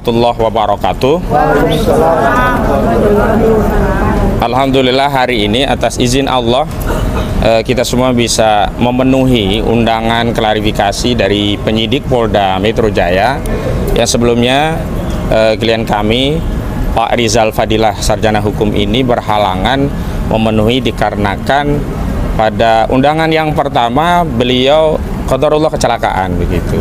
warahmatullahi wabarakatuh. Alhamdulillah hari ini atas izin Allah kita semua bisa memenuhi undangan klarifikasi dari penyidik Polda Metro Jaya yang sebelumnya klien kami Pak Rizal Fadilah Sarjana Hukum ini berhalangan memenuhi dikarenakan pada undangan yang pertama beliau qadarullah kecelakaan begitu.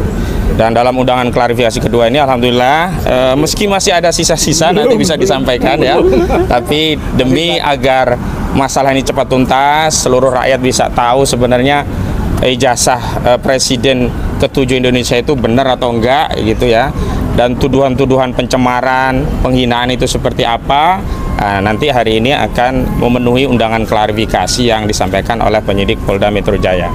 Dan dalam undangan klarifikasi kedua ini alhamdulillah meski masih ada sisa-sisa nanti bisa disampaikan ya. Tapi demi agar masalah ini cepat tuntas, seluruh rakyat bisa tahu sebenarnya ijazah Presiden ke-7 Indonesia itu benar atau enggak gitu ya. Dan tuduhan-tuduhan pencemaran, penghinaan itu seperti apa. Nah, nanti hari ini akan memenuhi undangan klarifikasi yang disampaikan oleh penyidik Polda Metro Jaya.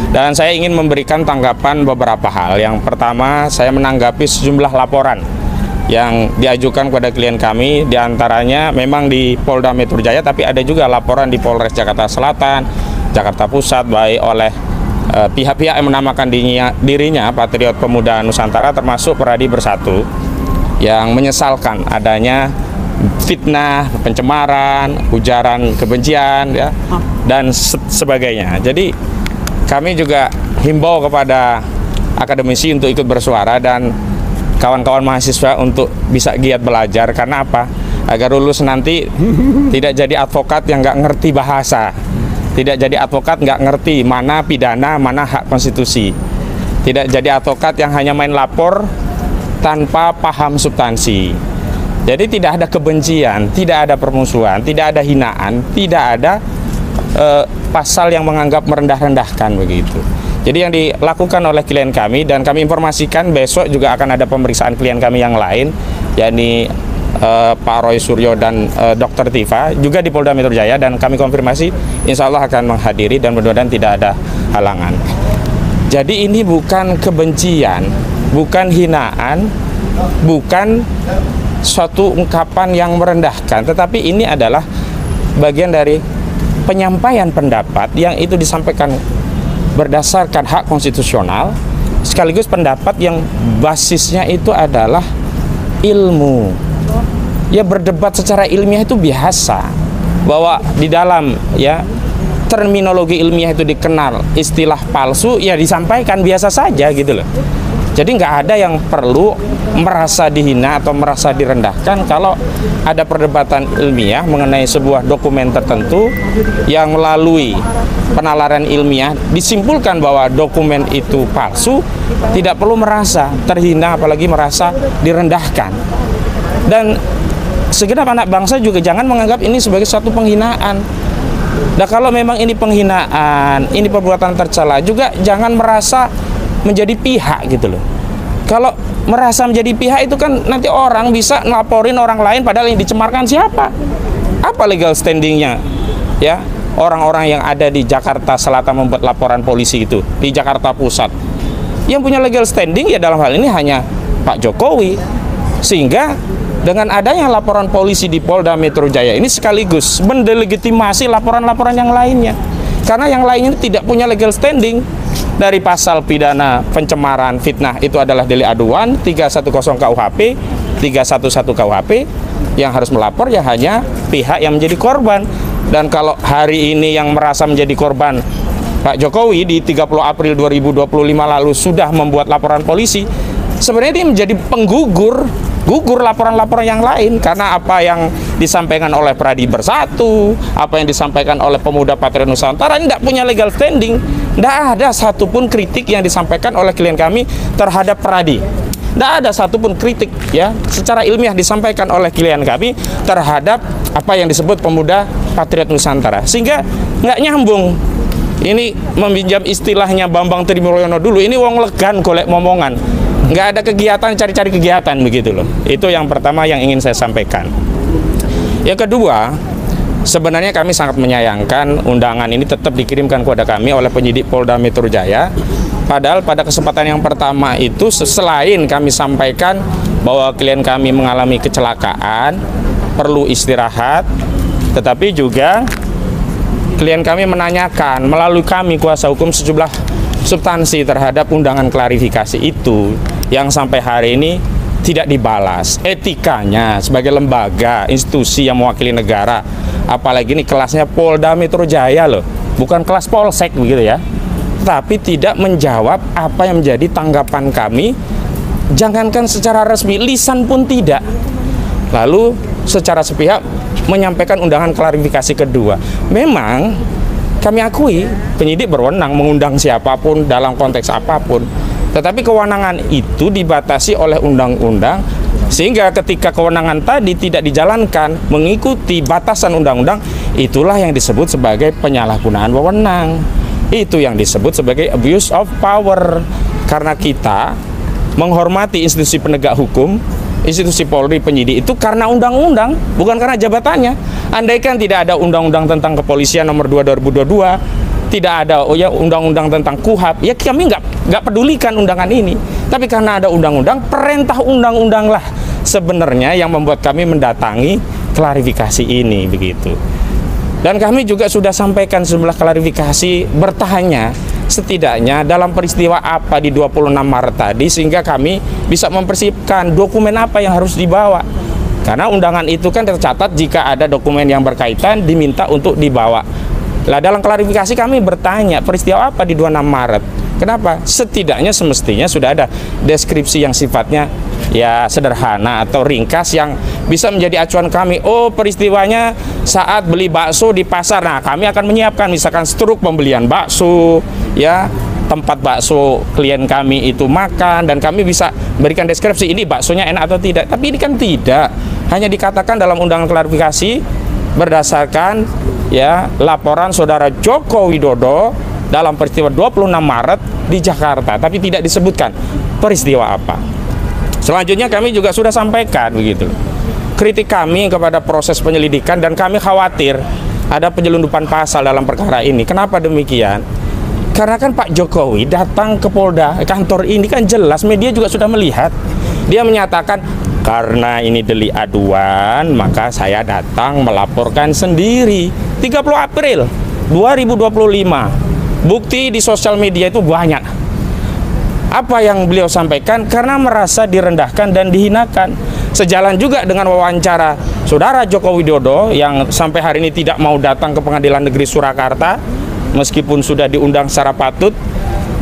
Dan saya ingin memberikan tanggapan beberapa hal. Yang pertama, saya menanggapi sejumlah laporan yang diajukan kepada klien kami. Di antaranya memang di Polda Metro Jaya, tapi ada juga laporan di Polres Jakarta Selatan, Jakarta Pusat, baik oleh pihak-pihak yang menamakan dirinya Patriot Pemuda Nusantara, termasuk Peradi Bersatu, yang menyesalkan adanya fitnah, pencemaran, ujaran kebencian, ya, dan sebagainya. Jadi kami juga himbau kepada akademisi untuk ikut bersuara dan kawan-kawan mahasiswa untuk bisa giat belajar. Karena apa? Agar lulus nanti tidak jadi advokat yang nggak ngerti bahasa, tidak jadi advokat nggak ngerti mana pidana, mana hak konstitusi, tidak jadi advokat yang hanya main lapor tanpa paham substansi. Jadi tidak ada kebencian, tidak ada permusuhan, tidak ada hinaan, tidak ada pasal yang menganggap merendah-rendahkan begitu. Jadi yang dilakukan oleh klien kami, dan kami informasikan besok juga akan ada pemeriksaan klien kami yang lain, yakni Pak Roy Suryo dan Dr. Tifa juga di Polda Metro Jaya, dan kami konfirmasi insya Allah akan menghadiri dan mudah-mudahan tidak ada halangan. Jadi ini bukan kebencian, bukan hinaan, bukan suatu ungkapan yang merendahkan, tetapi ini adalah bagian dari penyampaian pendapat yang itu disampaikan berdasarkan hak konstitusional, sekaligus pendapat yang basisnya itu adalah ilmu. Ya, berdebat secara ilmiah itu biasa, bahwa di dalam ya terminologi ilmiah itu dikenal istilah palsu, ya disampaikan biasa saja gitu loh. Jadi nggak ada yang perlu merasa dihina atau merasa direndahkan kalau ada perdebatan ilmiah mengenai sebuah dokumen tertentu yang melalui penalaran ilmiah disimpulkan bahwa dokumen itu palsu, tidak perlu merasa terhina apalagi merasa direndahkan. Dan segenap anak bangsa juga jangan menganggap ini sebagai suatu penghinaan. Nah, kalau memang ini penghinaan, ini perbuatan tercela, juga jangan merasa menjadi pihak gitu loh. Kalau merasa menjadi pihak itu kan nanti orang bisa ngelaporin orang lain padahal yang dicemarkan siapa? Apa legal standingnya? Ya, orang-orang yang ada di Jakarta Selatan membuat laporan polisi itu di Jakarta Pusat. Yang punya legal standing ya dalam hal ini hanya Pak Jokowi. Sehingga dengan adanya laporan polisi di Polda Metro Jaya ini sekaligus mendelegitimasi laporan-laporan yang lainnya. Karena yang lainnya tidak punya legal standing. Dari pasal pidana pencemaran fitnah itu adalah delik aduan 310 KUHP, 311 KUHP, yang harus melapor ya hanya pihak yang menjadi korban. Dan kalau hari ini yang merasa menjadi korban Pak Jokowi di 30 April 2025 lalu sudah membuat laporan polisi, sebenarnya dia menjadi gugur laporan-laporan yang lain, karena apa yang disampaikan oleh Peradi Bersatu, apa yang disampaikan oleh Pemuda Patriot Nusantara ini tidak punya legal standing. Tidak ada satupun kritik yang disampaikan oleh klien kami terhadap Peradi. Tidak ada satupun kritik ya secara ilmiah disampaikan oleh klien kami terhadap apa yang disebut Pemuda Patriot Nusantara. Sehingga nggak nyambung. Ini meminjam istilahnya Bambang Trimulyono dulu, ini wong legan golek momongan. Nggak ada kegiatan, cari-cari kegiatan begitu loh. Itu yang pertama yang ingin saya sampaikan. Yang kedua, sebenarnya kami sangat menyayangkan undangan ini tetap dikirimkan kepada kami oleh penyidik Polda Metro Jaya. Padahal pada kesempatan yang pertama itu selain kami sampaikan bahwa klien kami mengalami kecelakaan, perlu istirahat, tetapi juga klien kami menanyakan melalui kami kuasa hukum sejumlah substansi terhadap undangan klarifikasi itu yang sampai hari ini tidak dibalas. Etikanya sebagai lembaga, institusi yang mewakili negara, apalagi ini kelasnya Polda Metro Jaya loh, bukan kelas Polsek begitu ya, tapi tidak menjawab apa yang menjadi tanggapan kami, jangankan secara resmi, lisan pun tidak. Lalu secara sepihak menyampaikan undangan klarifikasi kedua. Memang kami akui penyidik berwenang mengundang siapapun dalam konteks apapun, tetapi kewenangan itu dibatasi oleh undang-undang, sehingga ketika kewenangan tadi tidak dijalankan mengikuti batasan undang-undang, itulah yang disebut sebagai penyalahgunaan wewenang. Itu yang disebut sebagai abuse of power. Karena kita menghormati institusi penegak hukum, institusi Polri, penyidik itu karena undang-undang, bukan karena jabatannya. Andaikan tidak ada undang-undang tentang kepolisian nomor 2 2022, tidak ada undang-undang tentang KUHAP, ya kami nggak pedulikan undangan ini. Tapi karena ada undang-undang, perintah undang-undang lah sebenarnya yang membuat kami mendatangi klarifikasi ini begitu. Dan kami juga sudah sampaikan sejumlah klarifikasi, bertanya setidaknya dalam peristiwa apa di 26 Maret tadi, sehingga kami bisa mempersiapkan dokumen apa yang harus dibawa. Karena undangan itu kan tercatat jika ada dokumen yang berkaitan diminta untuk dibawa. Lah dalam klarifikasi kami bertanya peristiwa apa di 26 Maret. Kenapa? Setidaknya semestinya sudah ada deskripsi yang sifatnya ya sederhana atau ringkas yang bisa menjadi acuan kami. Oh, peristiwanya saat beli bakso di pasar. Nah, kami akan menyiapkan misalkan struk pembelian bakso, ya, tempat bakso klien kami itu makan, dan kami bisa berikan deskripsi ini baksonya enak atau tidak. Tapi ini kan tidak. Hanya dikatakan dalam undangan klarifikasi berdasarkan ya laporan saudara Joko Widodo dalam peristiwa 26 Maret di Jakarta, tapi tidak disebutkan peristiwa apa. Selanjutnya kami juga sudah sampaikan begitu kritik kami kepada proses penyelidikan, dan kami khawatir ada penyelundupan pasal dalam perkara ini. Kenapa demikian? Karena kan Pak Jokowi datang ke Polda, kantor ini kan jelas, media juga sudah melihat. Dia menyatakan karena ini delik aduan, maka saya datang melaporkan sendiri. 30 April 2025. Bukti di sosial media itu banyak. Apa yang beliau sampaikan? Karena merasa direndahkan dan dihinakan. Sejalan juga dengan wawancara saudara Joko Widodo yang sampai hari ini tidak mau datang ke Pengadilan Negeri Surakarta meskipun sudah diundang secara patut,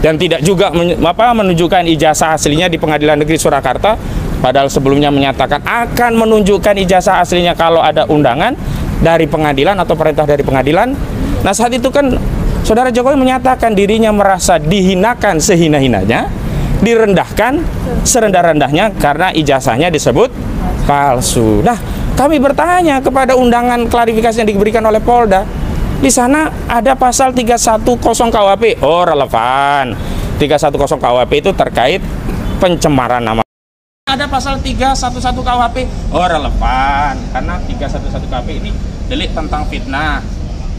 dan tidak juga menunjukkan ijazah aslinya di Pengadilan Negeri Surakarta, padahal sebelumnya menyatakan akan menunjukkan ijazah aslinya kalau ada undangan dari pengadilan atau perintah dari pengadilan. Nah, saat itu kan saudara Jokowi menyatakan dirinya merasa dihinakan sehina-hinanya, direndahkan serendah-rendahnya karena ijazahnya disebut palsu. Nah, kami bertanya kepada undangan klarifikasi yang diberikan oleh Polda. Di sana ada pasal 310 KUHP. Oh, relevan. 310 KUHP itu terkait pencemaran nama. Ada pasal 311 KUHP. Oh, relevan. Karena 311 KUHP ini delik tentang fitnah.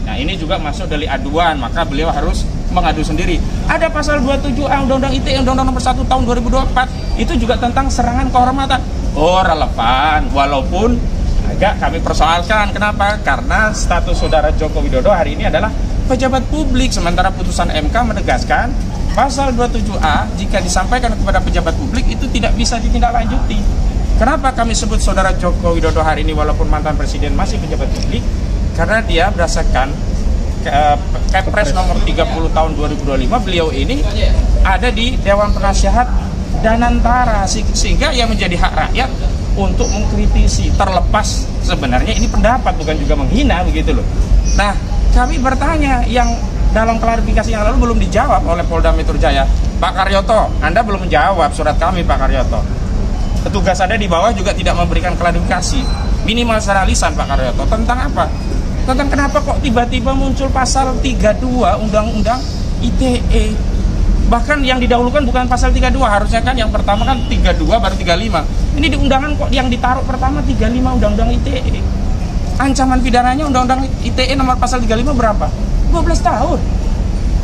Nah, ini juga masuk delik aduan, maka beliau harus mengadu sendiri. Ada pasal 27A Undang-Undang ITE, Undang-Undang Nomor 1 Tahun 2024, itu juga tentang serangan kehormatan. Oh, relevan, walaupun agak kami persoalkan. Kenapa? Karena status saudara Joko Widodo hari ini adalah pejabat publik, sementara putusan MK menegaskan pasal 27A jika disampaikan kepada pejabat publik itu tidak bisa ditindaklanjuti. Kenapa kami sebut saudara Joko Widodo hari ini walaupun mantan presiden masih pejabat publik? Karena dia berdasarkan Kepres nomor 30 tahun 2025, beliau ini ada di Dewan Penasihat Danantara, sehingga yang menjadi hak rakyat untuk mengkritisi, terlepas sebenarnya ini pendapat bukan juga menghina begitu loh. Nah, kami bertanya yang dalam klarifikasi yang lalu belum dijawab oleh Polda Metro Jaya. Pak Karyoto, Anda belum menjawab surat kami, Pak Karyoto. Petugas Anda di bawah juga tidak memberikan klarifikasi minimal secara lisan, Pak Karyoto, tentang apa? Tentang kenapa kok tiba-tiba muncul pasal 32 Undang-Undang ITE. Bahkan yang didahulukan bukan pasal 32, harusnya kan yang pertama kan 32 baru 35. Ini di undangan kok yang ditaruh pertama 35 Undang-Undang ITE. Ancaman pidananya Undang-Undang ITE nomor pasal 35 berapa? 12 tahun.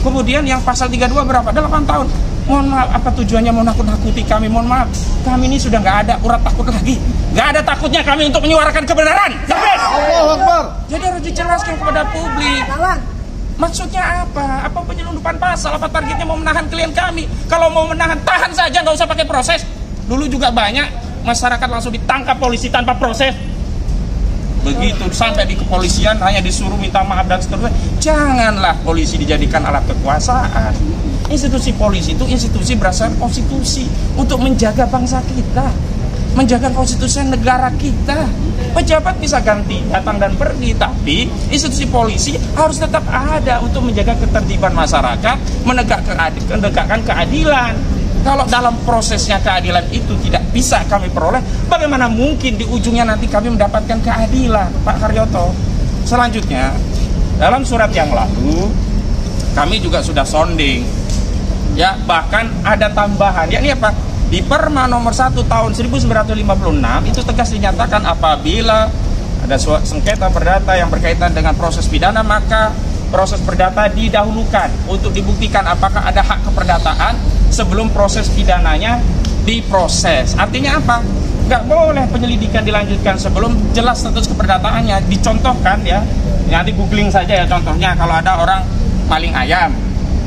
Kemudian yang pasal 32 berapa? 8 tahun. Mohon maaf, apa tujuannya mau nakut-nakuti kami? Mohon maaf, kami ini sudah nggak ada urat takut lagi. Nggak ada takutnya kami untuk menyuarakan kebenaran. Allahu Akbar. Jadi harus dijelaskan kepada publik. Maksudnya apa? Apa penyelundupan pasal? Apa targetnya mau menahan klien kami? Kalau mau menahan, tahan saja, nggak usah pakai proses. Dulu juga banyak masyarakat langsung ditangkap polisi tanpa proses. Begitu sampai di kepolisian hanya disuruh minta maaf dan seterusnya. Janganlah polisi dijadikan alat kekuasaan. Institusi polisi itu institusi berdasarkan konstitusi untuk menjaga bangsa kita, menjaga konstitusi negara kita. Pejabat bisa ganti, datang dan pergi, tapi institusi polisi harus tetap ada untuk menjaga ketertiban masyarakat, menegakkan keadilan. Kalau dalam prosesnya keadilan itu tidak bisa kami peroleh, bagaimana mungkin di ujungnya nanti kami mendapatkan keadilan, Pak Karyoto? Selanjutnya, dalam surat yang lalu, kami juga sudah sounding, ya, bahkan ada tambahan, yakni apa? Di Perma nomor 1 tahun 1956 itu tegas dinyatakan apabila ada sengketa perdata yang berkaitan dengan proses pidana, maka proses perdata didahulukan untuk dibuktikan apakah ada hak keperdataan sebelum proses pidananya diproses. Artinya apa? Nggak boleh penyelidikan dilanjutkan sebelum jelas status keperdataannya. Dicontohkan ya, nanti googling saja ya contohnya, kalau ada orang maling ayam,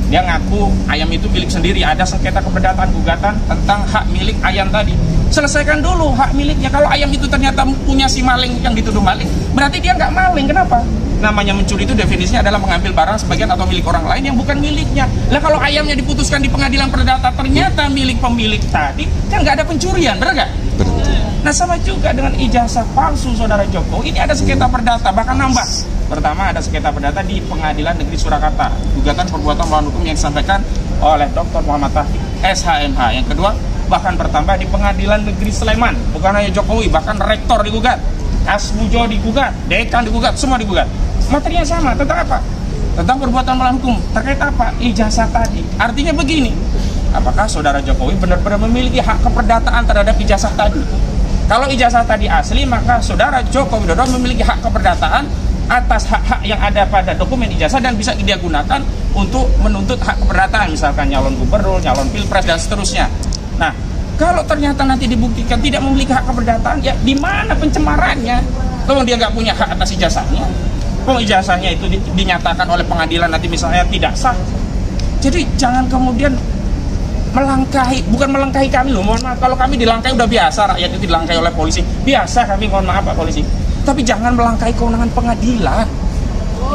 dia ngaku ayam itu milik sendiri, ada sengketa keperdataan gugatan tentang hak milik ayam tadi. Selesaikan dulu hak miliknya. Kalau ayam itu ternyata punya si maling yang dituduh maling, berarti dia nggak maling. Kenapa? Namanya mencuri itu definisinya adalah mengambil barang sebagian atau milik orang lain yang bukan miliknya. Lah kalau ayamnya diputuskan di pengadilan perdata ternyata milik pemilik tadi, kan nggak ada pencurian, benar nggak? Nah sama juga dengan ijazah palsu saudara Jokowi, ini ada sengketa perdata, bahkan nambah. Pertama ada sengketa perdata di Pengadilan Negeri Surakarta, gugatan perbuatan melawan hukum yang disampaikan oleh Dr. Muhammad Taufik SHMH. Yang kedua bahkan bertambah di Pengadilan Negeri Sleman, bukan hanya Jokowi, bahkan rektor digugat, Asmujo digugat, dekan digugat, semua digugat. Materinya sama, tentang apa? Tentang perbuatan melawan hukum. Terkait apa? Ijazah tadi. Artinya begini, apakah saudara Jokowi benar-benar memiliki hak keperdataan terhadap ijazah tadi? Kalau ijazah tadi asli, maka saudara Joko Widodo memiliki hak keperdataan atas hak-hak yang ada pada dokumen ijazah dan bisa dia gunakan untuk menuntut hak keperdataan, misalkan nyalon gubernur, nyalon pilpres dan seterusnya. Nah, kalau ternyata nanti dibuktikan tidak memiliki hak keperdataan, ya di mana pencemarannya? Kalau dia nggak punya hak atas ijazahnya, ijazahnya itu dinyatakan oleh pengadilan nanti misalnya tidak sah. Jadi jangan kemudian melangkahi, bukan melangkahi kami loh, mohon maaf, kalau kami dilangkahi udah biasa, rakyat itu dilangkahi oleh polisi, biasa kami, mohon maaf Pak polisi. Tapi jangan melangkahi kewenangan pengadilan.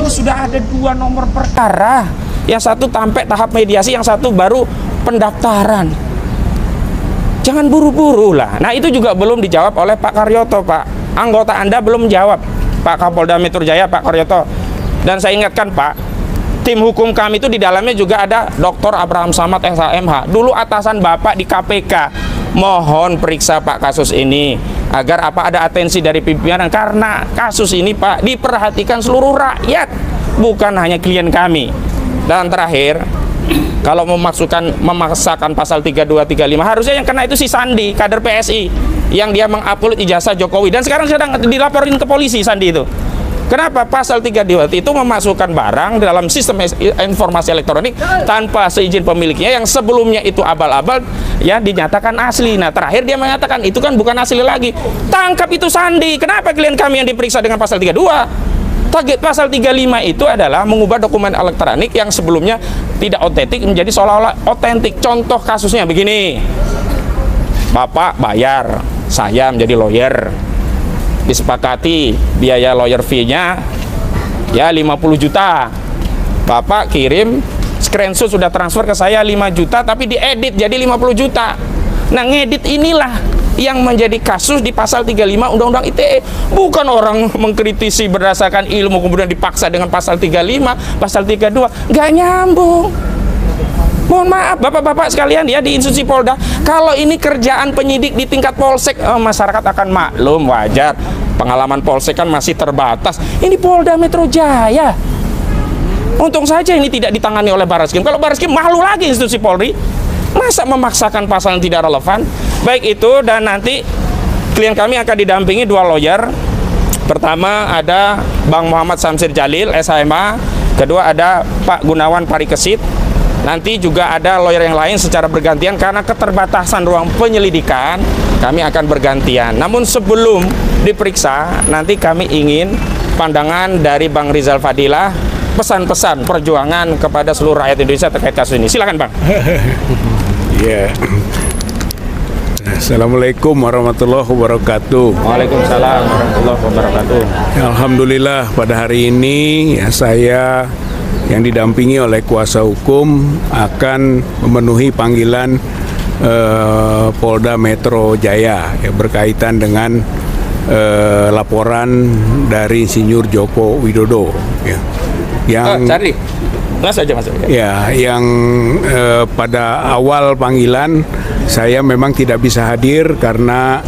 Ini sudah ada 2 nomor perkara, yang satu sampai tahap mediasi, yang satu baru pendaftaran. Jangan buru-buru lah. Nah itu juga belum dijawab oleh Pak Karyoto, Pak. Anggota Anda belum jawab, Pak Kapolda Metro Jaya, Pak Karyoto. Dan saya ingatkan Pak, tim hukum kami itu di dalamnya juga ada Dr. Abraham Samad SHMH, dulu atasan Bapak di KPK. Mohon periksa Pak kasus ini agar apa ada atensi dari pimpinan, karena kasus ini Pak diperhatikan seluruh rakyat, bukan hanya klien kami. Dan terakhir, kalau memaksakan pasal 32, 35, harusnya yang kena itu si Sandi, kader PSI, yang dia mengupload ijazah Jokowi dan sekarang sedang dilaporin ke polisi Sandi itu. Kenapa? Pasal 32 itu memasukkan barang dalam sistem informasi elektronik tanpa seizin pemiliknya, yang sebelumnya itu abal-abal ya dinyatakan asli. Nah terakhir dia mengatakan itu kan bukan asli lagi. Tangkap itu Sandi. Kenapa klien kami yang diperiksa dengan pasal 32? Target pasal 35 itu adalah mengubah dokumen elektronik yang sebelumnya tidak otentik menjadi seolah-olah otentik. Contoh kasusnya begini, Bapak bayar, saya menjadi lawyer, disepakati biaya lawyer fee-nya ya 50 juta. Bapak kirim screenshot sudah transfer ke saya 5 juta tapi diedit jadi 50 juta. Nah, ngedit inilah yang menjadi kasus di pasal 35 Undang-Undang ITE. Bukan orang mengkritisi berdasarkan ilmu kemudian dipaksa dengan pasal 35, pasal 32. Nggak nyambung. Mohon maaf bapak-bapak sekalian ya di institusi Polda, kalau ini kerjaan penyidik di tingkat polsek, masyarakat akan maklum, wajar. Pengalaman polsek kan masih terbatas. Ini Polda Metro Jaya. Untung saja ini tidak ditangani oleh Barreskrim. Kalau Barreskrim malu lagi institusi Polri. Masa memaksakan pasal yang tidak relevan? Baik itu, dan nanti klien kami akan didampingi 2 lawyer. Pertama ada Bang Muhammad Samsir Jalil SHMA, kedua ada Pak Gunawan Parikesit. Nanti juga ada lawyer yang lain secara bergantian karena keterbatasan ruang penyelidikan, kami akan bergantian. Namun sebelum diperiksa, nanti kami ingin pandangan dari Bang Rizal Fadilah, pesan-pesan perjuangan kepada seluruh rakyat Indonesia terkait kasus ini. Silakan Bang. Ya, Assalamualaikum warahmatullahi wabarakatuh. Waalaikumsalam warahmatullahi wabarakatuh. Alhamdulillah pada hari ini ya, saya yang didampingi oleh kuasa hukum akan memenuhi panggilan Polda Metro Jaya ya, berkaitan dengan laporan dari Insinyur Joko Widodo ya, yang yang pada awal panggilan saya memang tidak bisa hadir karena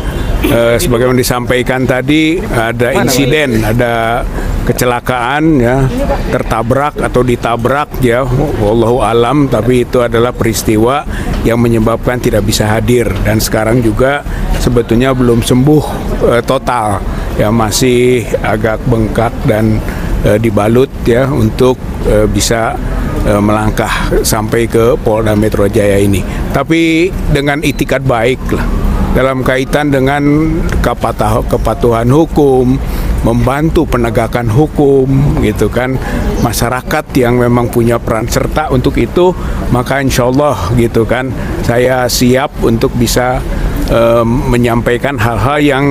sebagaimana disampaikan tadi ada insiden, ada kecelakaan ya, tertabrak atau ditabrak ya, wallahu alam, tapi itu adalah peristiwa yang menyebabkan tidak bisa hadir dan sekarang juga sebetulnya belum sembuh total ya, masih agak bengkak dan dibalut ya untuk bisa melangkah sampai ke Polda Metro Jaya ini. Tapi dengan itikat baik lah dalam kaitan dengan kepatuhan hukum, membantu penegakan hukum gitu kan, masyarakat yang memang punya peran serta untuk itu, maka insya Allah gitu kan saya siap untuk bisa menyampaikan hal-hal yang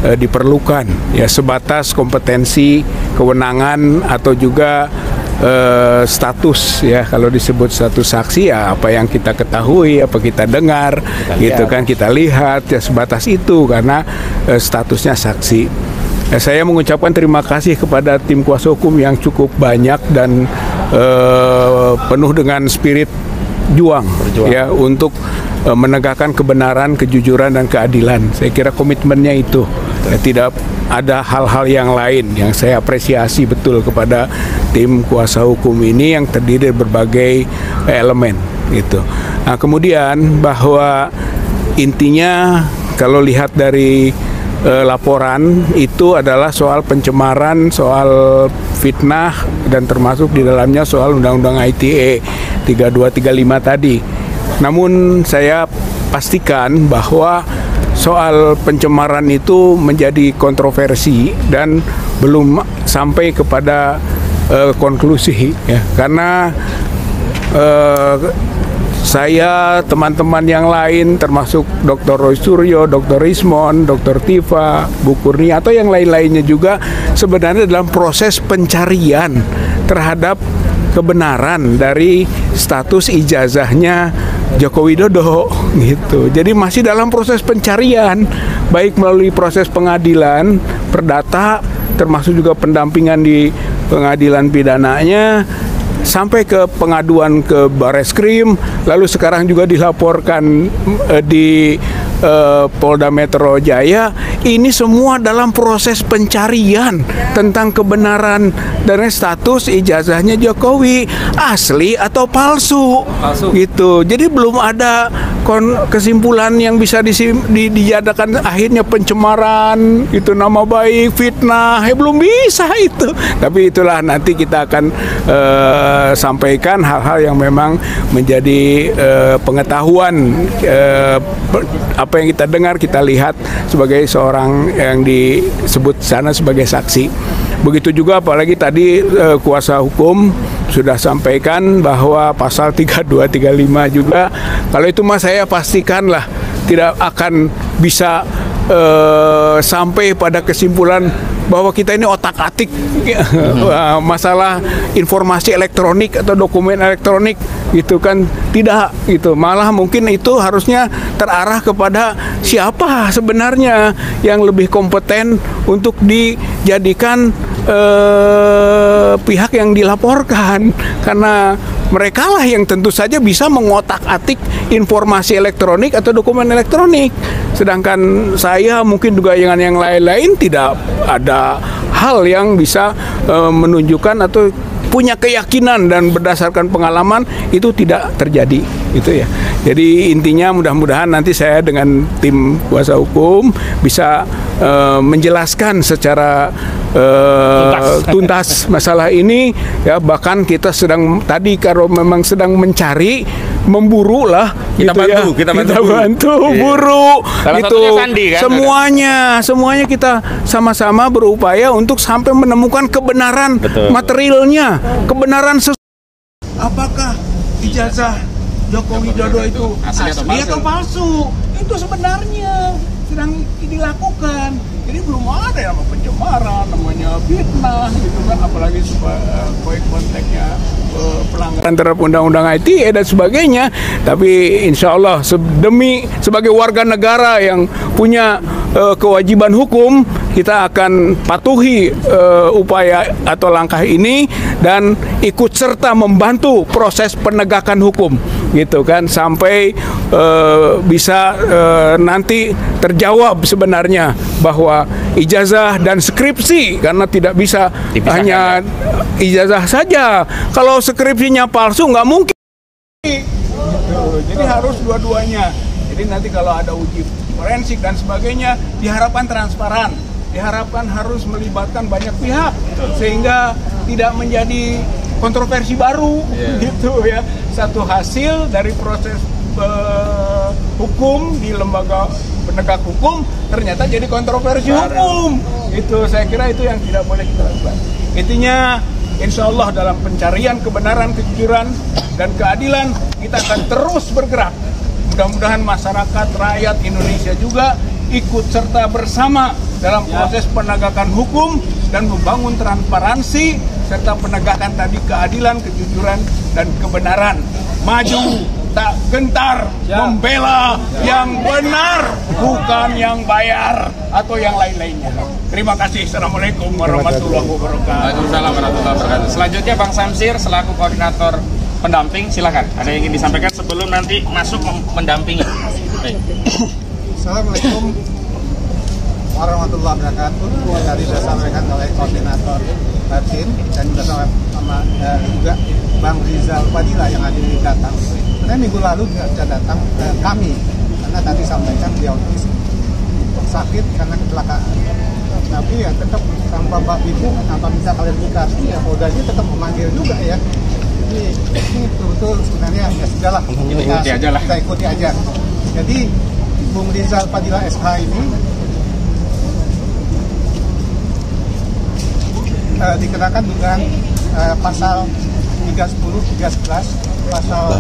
diperlukan ya, sebatas kompetensi, kewenangan atau juga status ya. Kalau disebut status saksi ya apa yang kita ketahui, apa kita dengar, gitu kan, kita lihat ya, sebatas itu karena statusnya saksi. Saya mengucapkan terima kasih kepada tim kuasa hukum yang cukup banyak dan penuh dengan spirit berjuang ya untuk menegakkan kebenaran, kejujuran dan keadilan. Saya kira komitmennya itu. Ya, tidak ada hal-hal yang lain yang saya apresiasi betul kepada tim kuasa hukum ini yang terdiri dari berbagai elemen gitu. Nah, kemudian bahwa intinya kalau lihat dari laporan itu adalah soal pencemaran, soal fitnah dan termasuk di dalamnya soal Undang-Undang ITE 3235 tadi. Namun saya pastikan bahwa soal pencemaran itu menjadi kontroversi dan belum sampai kepada konklusi ya, karena saya, teman-teman yang lain termasuk Dr. Roy Suryo, Dr. Rismon, Dr. Tifa, Bu Kurnia atau yang lain-lainnya juga sebenarnya dalam proses pencarian terhadap kebenaran dari status ijazahnya Joko Widodo gitu. Jadi masih dalam proses pencarian, baik melalui proses pengadilan perdata termasuk juga pendampingan di pengadilan pidananya sampai ke pengaduan ke Bareskrim, lalu sekarang juga dilaporkan di Polda Metro Jaya. Ini semua dalam proses pencarian tentang kebenaran dari status ijazahnya Jokowi asli atau palsu. Gitu. Jadi belum ada kesimpulan yang bisa dijadikan akhirnya pencemaran itu, nama baik, fitnah, belum bisa itu. Tapi itulah nanti kita akan sampaikan hal-hal yang memang menjadi pengetahuan apa yang kita dengar, kita lihat sebagai seorang yang disebut sana sebagai saksi. Begitu juga apalagi tadi kuasa hukum sudah sampaikan bahwa pasal 3235 juga, kalau itu mah saya pastikan lah tidak akan bisa sampai pada kesimpulan bahwa kita ini otak-atik masalah informasi elektronik atau dokumen elektronik gitu kan, tidak gitu. Malah mungkin itu harusnya terarah kepada siapa sebenarnya yang lebih kompeten untuk dijadikan pihak yang dilaporkan, karena mereka lah yang tentu saja bisa mengotak-atik informasi elektronik atau dokumen elektronik. Sedangkan saya mungkin juga dengan yang lain-lain tidak ada hal yang bisa menunjukkan atau punya keyakinan dan berdasarkan pengalaman itu tidak terjadi gitu ya. Jadi intinya mudah-mudahan nanti saya dengan tim kuasa hukum bisa menjelaskan secara tuntas masalah ini ya. Bahkan kita sedang tadi kalau memang sedang mencari, memburu lah kita gitu, kita bantu buru itu Sandi, kan? semuanya kita sama-sama berupaya untuk sampai menemukan kebenaran materialnya, kebenaran apakah ijazah Joko Widodo itu asli atau palsu. Itu sebenarnya sedang dilakukan. Jadi belum ada yang namanya pencemaran, namanya fitnah gitu kan, apalagi konteksnya pelanggaran terhadap undang-undang ITE dan sebagainya. Tapi insya Allah sebagai warga negara yang punya kewajiban hukum, kita akan patuhi upaya atau langkah ini dan ikut serta membantu proses penegakan hukum, gitu kan, sampai bisa nanti terjawab sebenarnya bahwa ijazah dan skripsi, karena tidak bisa hanya ijazah saja. Kalau skripsinya palsu nggak mungkin. Jadi harus dua-duanya. Jadi nanti kalau ada uji forensik dan sebagainya, diharapkan transparan, diharapkan harus melibatkan banyak pihak sehingga tidak menjadi kontroversi baru, gitu ya. Satu hasil dari proses hukum di lembaga penegak hukum ternyata jadi kontroversi hukum. Itu saya kira itu yang tidak boleh kita lakukan. Intinya insya Allah dalam pencarian kebenaran, kejujuran, dan keadilan kita akan terus bergerak. Mudah-mudahan masyarakat, rakyat Indonesia juga ikut serta bersama dalam proses penegakan hukum dan membangun transparansi serta penegakan tadi keadilan, kejujuran, dan kebenaran. Maju, tak gentar, membela yang benar, bukan yang bayar atau yang lain-lainnya. Terima kasih. Assalamualaikum warahmatullahi wabarakatuh. Waalaikumsalam warahmatullahi wabarakatuh. Selanjutnya Bang Samsir selaku koordinator pendamping, silakan. Ada yang ingin disampaikan sebelum nanti masuk mendampingi. Baik. Assalamualaikum warahmatullahi wabarakatuh. Tadi sudah disampaikan oleh koordinator tim dan juga sama juga Bang Rizal Fadila yang hadir datang. Sebenarnya minggu lalu juga sudah datang ke kami karena tadi sampaikan beliau sakit karena kecelakaan. Tapi ya tetap tanpa Ibu, tanpa minta klarifikasi, ya Poldanya tetap memanggil juga ya. Jadi ini betul-betul sebenarnya ya sudahlah, kita ikuti aja. Jadi Bung Rizal Fadila SH ini dikenakan dengan pasal 310, 311, pasal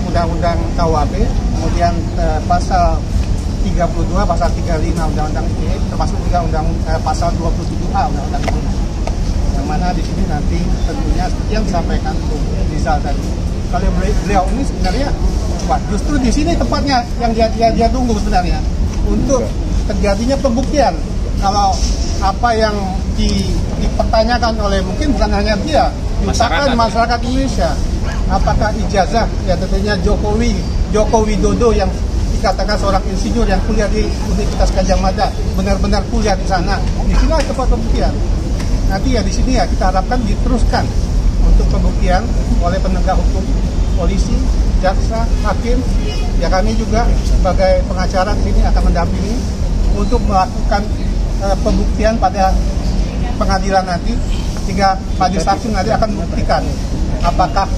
Undang-Undang KUHP, kemudian pasal 32, pasal 35 Undang-Undang ITE, termasuk juga pasal 27A Undang-Undang ITE. Yang mana di sini nanti tentunya seperti yang disampaikan Bung Rizal tadi. Kalau beliau ini sebenarnya, justru di sini tempatnya yang dia tunggu sebenarnya untuk terjadinya pembuktian. Kalau apa yang dipertanyakan oleh mungkin bukan hanya dia, masyarakat Indonesia, apakah ijazah ya tentunya Joko Widodo yang dikatakan seorang insinyur yang kuliah di Universitas Gadjah Mada benar-benar kuliah di sana. Di sini ada tempat pembuktian. Nanti ya di sini ya kita harapkan diteruskan untuk pembuktian oleh penegak hukum, polisi, jaksa, hakim. Ya kami juga sebagai pengacara di sini akan mendampingi untuk melakukan pembuktian pada pengadilan nanti, sehingga majelis hakim nanti akan membuktikan apakah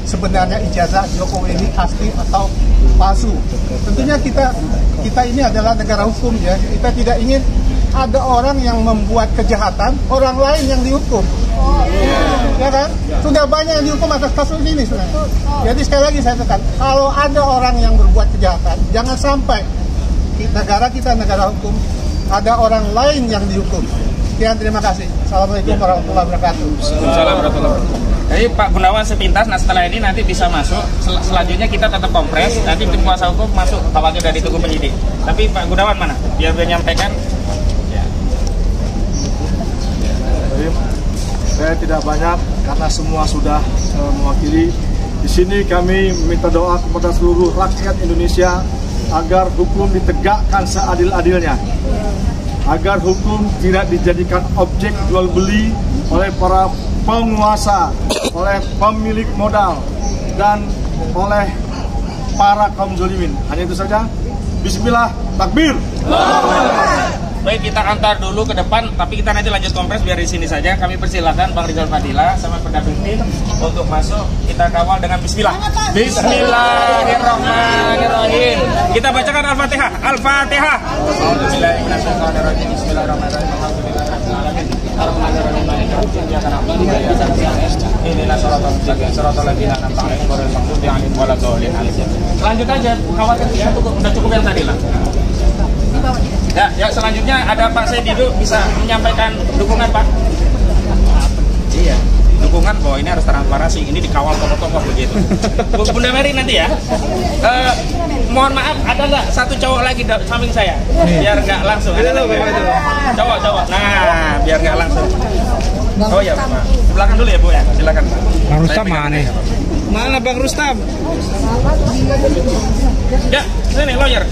sebenarnya ijazah Jokowi ini asli atau palsu. Tentunya kita ini adalah negara hukum ya. Kita tidak ingin ada orang yang membuat kejahatan, orang lain yang dihukum. Ya kan? Sudah banyak yang dihukum atas kasus ini sebenarnya. Jadi sekali lagi saya tekan, kalau ada orang yang berbuat kejahatan, jangan sampai negara kita negara hukum, ada orang lain yang dihukum. Sekian, terima kasih. Assalamualaikum warahmatullahi wabarakatuh. Waalaikumsalam warahmatullahi wabarakatuh. Jadi Pak Gunawan sepintas, nah setelah ini nanti bisa masuk. Selanjutnya kita tetap kompres. Nanti tim kuasa hukum masuk, kawalnya udah ditunggu penyidik. Tapi Pak Gunawan mana? Biar dia menyampaikan. Ya. Saya tidak banyak karena semua sudah mewakili. Di sini kami minta doa kepada seluruh rakyat Indonesia agar hukum ditegakkan seadil-adilnya, agar hukum tidak dijadikan objek jual beli oleh para penguasa, oleh pemilik modal, dan oleh para kaum zalimin. Hanya itu saja. Bismillah, takbir. Baik, kita antar dulu ke depan, tapi kita nanti lanjut kompres biar di sini saja. Kami persilakan Bang Rizal Fadila sama pendamping tim untuk masuk. Kita kawal dengan Bismillah. Bismillahirrahmanirrahim. Kita bacakan Al-Fatihah. Al-Fatihah. Bismillahirrahmanirrahim. Bismillahirrahmanirrahim. Lanjut aja, khawatir udah cukup yang tadi lah. Ya, selanjutnya ada Pak Sedido bisa menyampaikan dukungan, Pak. Iya, dukungan bahwa ini harus transparansi, ini dikawal tokoh-tokoh begitu. Bunda Mary nanti ya. Mohon maaf, ada nggak satu cowok lagi samping saya? Biar nggak langsung. Cowok. Nah, biar nggak langsung. Oh ya, Pak. Belakang dulu ya, Bu ya. Silakan, Pak. Bang Rustam mana nih? Mana Bang Rustam? Ya, sini lawyer.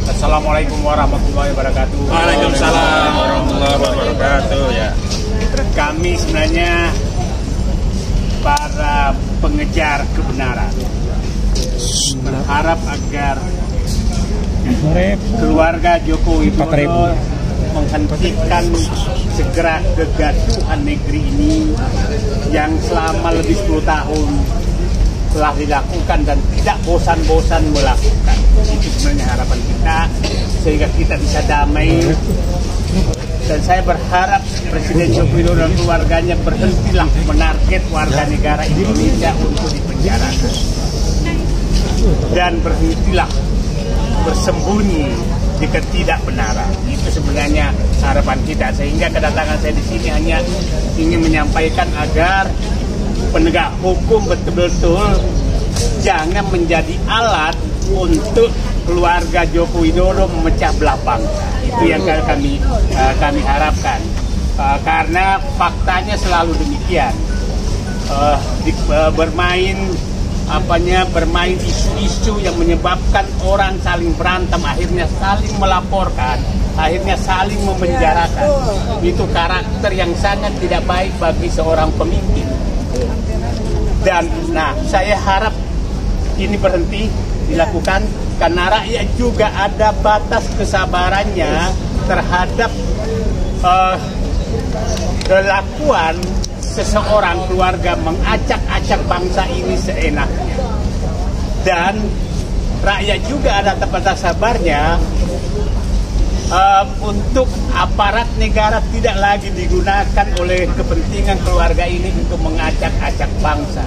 Assalamualaikum warahmatullahi wabarakatuh. Waalaikumsalam warahmatullahi wabarakatuh. Ya. Kami sebenarnya para pengejar kebenaran berharap agar keluarga Joko Widodo menghentikan segera kegaduhan negeri ini yang selama lebih 10 tahun telah dilakukan dan tidak bosan-bosan melakukan. Itu sebenarnya harapan kita sehingga kita bisa damai. Dan saya berharap Presiden Joko Widodo dan keluarganya berhentilah menarget warga negara Indonesia untuk dipenjarakan. Dan berhentilah bersembunyi di ketidakbenaran. Itu sebenarnya harapan kita. Sehingga kedatangan saya di sini hanya ingin menyampaikan agar penegak hukum betul-betul jangan menjadi alat untuk keluarga Joko Widodo memecah belah bangsa. Itu yang kami harapkan. Karena faktanya selalu demikian. Bermain isu-isu yang menyebabkan orang saling berantem, akhirnya saling melaporkan, akhirnya saling memenjarakan. Itu karakter yang sangat tidak baik bagi seorang pemimpin. Dan saya harap ini berhenti dilakukan karena rakyat juga ada batas kesabarannya terhadap kelakuan seseorang keluarga mengacak-acak bangsa ini seenaknya. Dan rakyat juga ada batas sabarnya untuk aparat negara tidak lagi digunakan oleh kepentingan keluarga ini untuk mengacak-acak bangsa.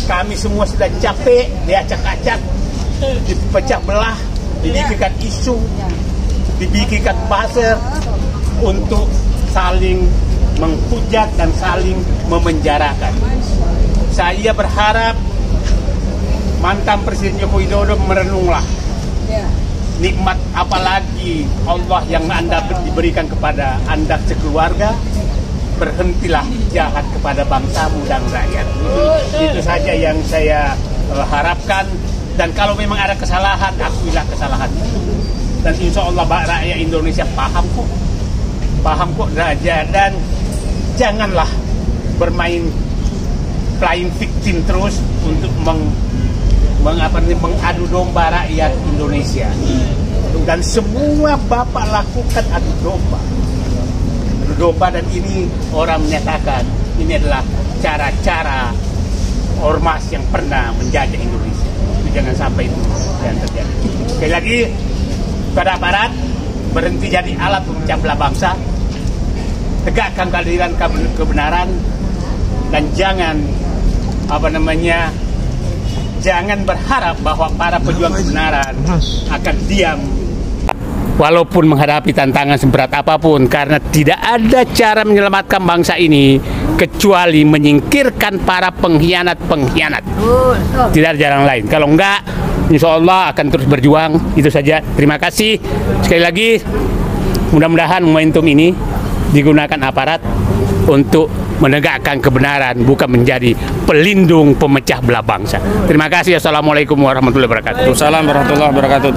Kami semua sudah capek diacak-acak, dipecah belah, dibikinkan isu, dibikinkan buzzer untuk saling menghujat dan saling memenjarakan. Saya berharap mantan Presiden Joko Widodo merenunglah nikmat apalagi Allah yang Anda diberikan kepada Anda sekeluarga. Berhentilah jahat kepada bangsamu dan rakyat. Itu saja yang saya harapkan. Dan kalau memang ada kesalahan, akuilah kesalahan itu. Dan insya Allah rakyat Indonesia paham kok dan janganlah bermain playing victim terus untuk mengadu domba rakyat Indonesia. Dan semua Bapak lakukan adu domba dan ini orang menyatakan ini adalah cara-cara ormas yang pernah menjajah Indonesia. Itu jangan sampai itu yang terjadi. Sekali lagi pada aparat berhenti jadi alat pemecah belah bangsa, tegakkan keadilan kebenaran dan jangan jangan berharap bahwa para pejuang kebenaran akan diam walaupun menghadapi tantangan seberat apapun, karena tidak ada cara menyelamatkan bangsa ini kecuali menyingkirkan para pengkhianat-pengkhianat. Tidak ada jalan lain. Kalau enggak, insya Allah akan terus berjuang. Itu saja. Terima kasih. Sekali lagi, mudah-mudahan momentum ini digunakan aparat untuk menegakkan kebenaran, bukan menjadi pelindung pemecah belah bangsa. Terima kasih. Assalamualaikum warahmatullahi wabarakatuh. Waalaikumsalam warahmatullahi wabarakatuh.